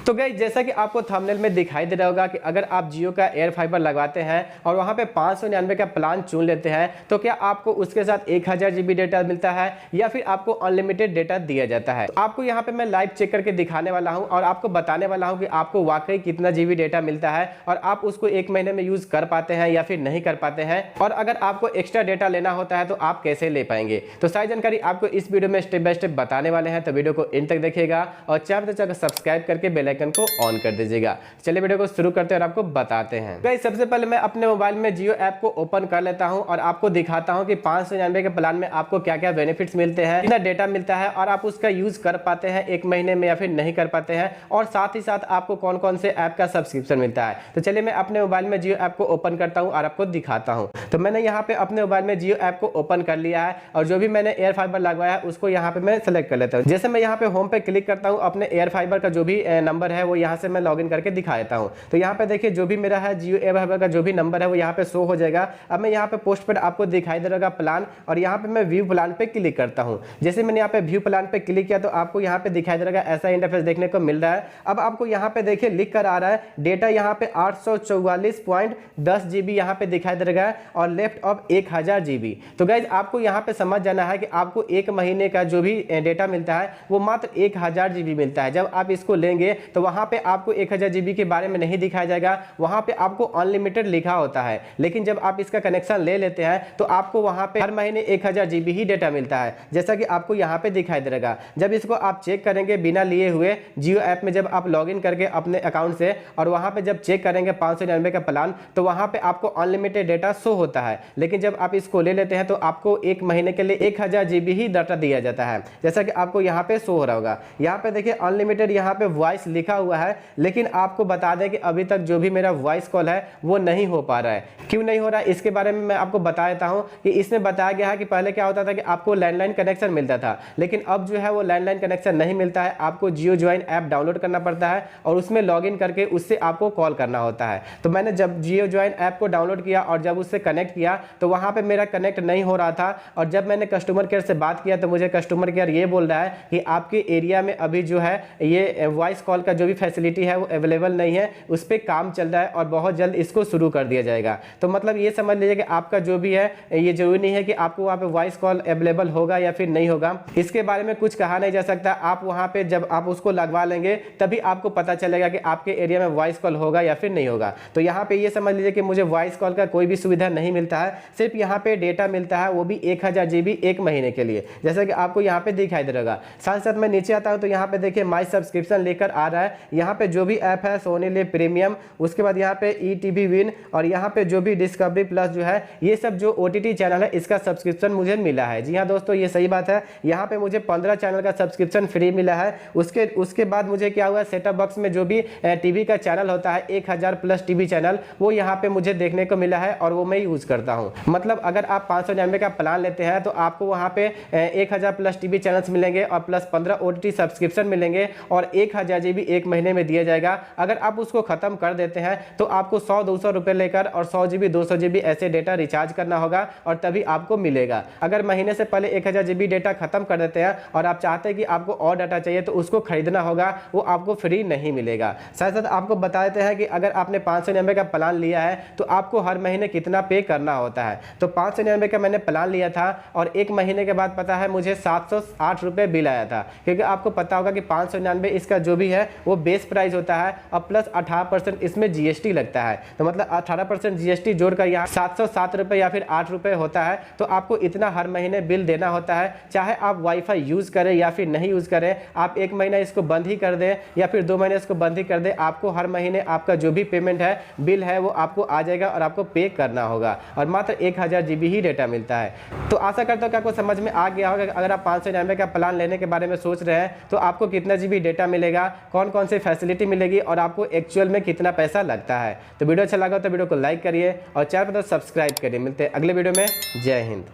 तो गाइस जैसा कि आपको थंबनेल में दिखाई दे रहा होगा कि अगर आप जियो का एयर फाइबर लगवाते हैं और वहां पे 599 का प्लान चुन लेते हैं तो क्या आपको उसके साथ 1000 GB डेटा मिलता है या फिर आपको अनलिमिटेड डेटा दिया जाता है। तो आपको यहाँ पे मैं लाइव चेक करके दिखाने वाला हूँ और आपको बताने वाला हूँ कि आपको वाकई कितना GB डेटा मिलता है और आप उसको 1 महीने में यूज कर पाते हैं या फिर नहीं कर पाते हैं, और अगर आपको एक्स्ट्रा डेटा लेना होता है तो आप कैसे ले पाएंगे। तो सारी जानकारी आपको इस वीडियो में स्टेप बाय स्टेप बताने वाले हैं, तो वीडियो को एंड तक देखिएगा और चैनल को सब्सक्राइब करके बेल आइकन को ऑन कर दीजिएगा। चलिए वीडियो को शुरू करते हैं और आपको बताते हैं। गाइस सबसे पहले मैं अपने मोबाइल में जियो ऐप को ओपन कर लेता हूं और आपको दिखाता हूं कि 599 के प्लान में आपको क्या क्या बेनिफिट्स मिलते हैं, कितना डेटा मिलता है और आप उसका यूज कर पाते हैं 1 महीने में या फिर नहीं कर पाते हैं, और साथ ही साथ आपको कौन कौन से ऐप का सब्सक्रिप्शन मिलता है। तो चलिए मैं अपने मोबाइल में जियो ऐप को ओपन करता हूं और आपको दिखाता हूं। तो मैंने यहाँ पे अपने मोबाइल में जियो ऐप को ओपन कर लिया है और जो भी मैंने एयर फाइबर लगवाया है उसको यहाँ पे मैं सेलेक्ट कर लेता हूँ। जैसे मैं यहाँ पे होम पे क्लिक करता हूँ, अपने एयर फाइबर का जो भी नंबर है वो यहाँ से मैं लॉगिन करके दिखा देता हूँ। तो यहाँ पे देखिए जो भी मेरा है जियो एयर फाइबर का जो भी नंबर है वो यहाँ पे शो हो जाएगा। अब मैं यहाँ पे पोस्ट पर आपको दिखाई दे रहा प्लान और यहाँ पे मैं व्यू प्लान पे क्लिक करता हूँ। जैसे मैंने यहाँ पे व्यू प्लान पे क्लिक किया तो आपको यहाँ पे दिखाई दे रहा ऐसा इंटरफेस देखने को मिल रहा है। अब आपको यहाँ पे देखिए लिख कर आ रहा है डेटा यहाँ पे 844.10 GB यहाँ पे दिखाई दे रहा है और लेफ्ट ऑफ 1000 GB। तो गाइज आपको यहाँ पे समझ जाना है कि आपको 1 महीने का जो भी डेटा मिलता है वो मात्र 1000 GB मिलता है। जब आप इसको लेंगे तो वहां पे आपको 1000 GB के बारे में नहीं दिखाया जाएगा, वहां पे आपको अनलिमिटेड लिखा होता है। लेकिन जब आप इसका कनेक्शन ले लेते हैं तो आपको वहां पे हर महीने 1000 GB ही डेटा मिलता है, जैसा कि आपको यहाँ पे दिखाई दे रहा। जब इसको आप चेक करेंगे बिना लिए हुए जियो ऐप में, जब आप लॉगिन करके अपने अकाउंट से और वहां पे जब चेक करेंगे 599 का प्लान, तो वहां पे आपको अनलिमिटेड डेटा शो होता है। लेकिन जब आप इसको ले लेते हैं तो आपको 1 महीने के लिए 1000 GB ही डाटा दिया जाता है, जैसा कि आपको यहाँ पे शो हो रहा होगा। यहाँ पे देखिए अनलिमिटेड यहाँ पे वॉइस लिखा हुआ है, लेकिन आपको बता दें कि अभी तक जो भी मेरा वॉइस कॉल है वो नहीं हो पा रहा है। क्यों नहीं हो रहा है इसके बारे में मैं आपको बता देता हूं कि इसमें बताया गया है कि पहले क्या होता था कि आपको लैंडलाइन कनेक्शन मिलता था, लेकिन अब जो है वो लैंडलाइन कनेक्शन नहीं मिलता है। आपको जियो ज्वाइन ऐप डाउनलोड करना पड़ता है और उसमें लॉगिन करके उससे आपको कॉल करना होता है। तो मैंने जब जियो ज्वाइन ऐप को डाउनलोड किया और जब उससे कनेक्ट किया तो वहां पर मेरा कनेक्ट नहीं हो रहा था, और जब मैंने कस्टमर केयर से बात किया तो मुझे कस्टमर केयर ये बोल रहा है कि आपके एरिया में अभी जो है ये वॉइस कॉल का जो भी फैसिलिटी है वो अवेलेबल नहीं है, उस पर काम चल रहा है और बहुत जल्द इसको शुरू कर दिया जाएगा। तो मतलब ये समझ लीजिए कि आपका जो भी है ये जरूरी नहीं है कि आपको वहाँ पे वॉइस कॉल अवेलेबल होगा या फिर नहीं होगा, इसके बारे में कुछ कहा नहीं जा सकता। आप वहाँ पे जब आप उसको लगवा लेंगे तभी आपको पता चलेगा कि आपके एरिया में वॉइस कॉल होगा या फिर नहीं होगा। तो यहाँ पे ये समझ लीजिए कि मुझे वॉइस कॉल का कोई भी सुविधा नहीं मिलता है, सिर्फ यहाँ पे डेटा मिलता है, वो भी 1000 GB 1 महीने के लिए, जैसा कि आपको यहाँ पे दिखाई दे रहा। साथ साथ मैं नीचे आता हूँ तो यहाँ पे देखिए माई सब्सक्रिप्शन लेकर आ रहा है। यहाँ पे जो भी ऐप है सोनी लिव प्रीमियम, उसके बाद यहाँ पे ETV विन और यहाँ पे जो भी डिस्कवरी प्लस जो है, ये सब जो OTT चैनल है इसका सब्सक्रिप्शन मुझे मिला है। जी हाँ दोस्तों, ये सही बात है। यहाँ पे मुझे 15 चैनल का सब्सक्रिप्शन फ्री मिला है। उसके बाद मुझे क्या हुआ, सेटअप बॉक्स में जो भी टीवी का चैनल होता है 1000 प्लस टीवी चैनल, वो यहाँ पे मुझे देखने को मिला है और वो मैं यूज करता हूँ। मतलब अगर आप 599 का प्लान लेते हैं तो आपको वहाँ पे 1000 प्लस टीवी चैनल्स मिलेंगे और प्लस 15 OTT सब्सक्रिप्शन मिलेंगे और 1000 GB 1 महीने में दिया जाएगा। अगर आप उसको खत्म कर देते हैं तो आपको 100-200 रुपए लेकर और 100 GB 200 GB ऐसे डेटा रिचार्ज करना होगा और तभी आपको मिलेगा। अगर महीने से पहले 1000 GB डेटा खत्म कर देते हैं और आप चाहते हैं कि आपको और डाटा चाहिए तो उसको खरीदना होगा, वो आपको फ्री नहीं मिलेगा। साथ साथ आपको बता देते हैं कि अगर आपने 599 का प्लान लिया है तो आपको हर महीने कितना पे करना होता है। तो 599 का मैंने प्लान लिया था और 1 महीने के बाद पता है मुझे 708 रुपए बिल आया था, क्योंकि आपको पता होगा कि 599 इसका जो भी है वो बेस प्राइस होता है और प्लस 18% इसमें GST लगता है। तो मतलब 18% GST जोड़कर यहाँ 707 रुपए या फिर 8 रुपए होता है। तो आपको इतना हर महीने बिल देना होता है, चाहे आप वाईफाई यूज करें या फिर नहीं यूज करें। आप 1 महीना इसको बंद ही कर दें या फिर 2 महीने इसको बंद ही कर दें, आपको हर महीने आपका जो भी पेमेंट है बिल है वो आपको आ जाएगा और आपको पे करना होगा और मात्र 1000 GB ही डेटा मिलता है। तो आशा करता हूँ कि आपको समझ में आ गया होगा। अगर आप 599 का प्लान लेने के बारे में सोच रहे हैं तो आपको कितना GB डेटा मिलेगा, कौन कौन सी फैसिलिटी मिलेगी और आपको एक्चुअल में कितना पैसा लगता है। तो वीडियो अच्छा लगा तो वीडियो को लाइक करिए और चैनल को सब्सक्राइब करिए। मिलते हैं अगले वीडियो में। जय हिंद।